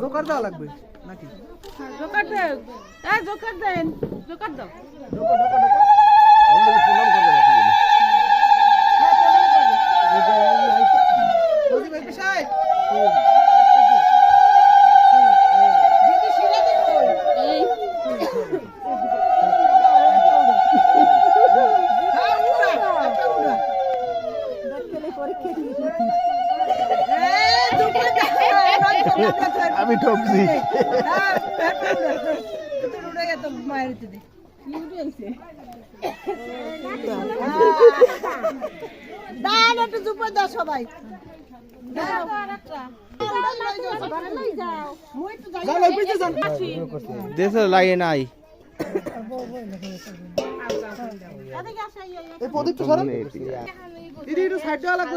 Joker দেওয়া লাগবে নাকি? জোকার দেন, জোকার দেন, জোকার দাও। আমি ঠকছি। সবাই দেশে লাগে নাই এই প্রদীপ তো সরান। দিদি একটু সাইড দেওয়া লাগবে।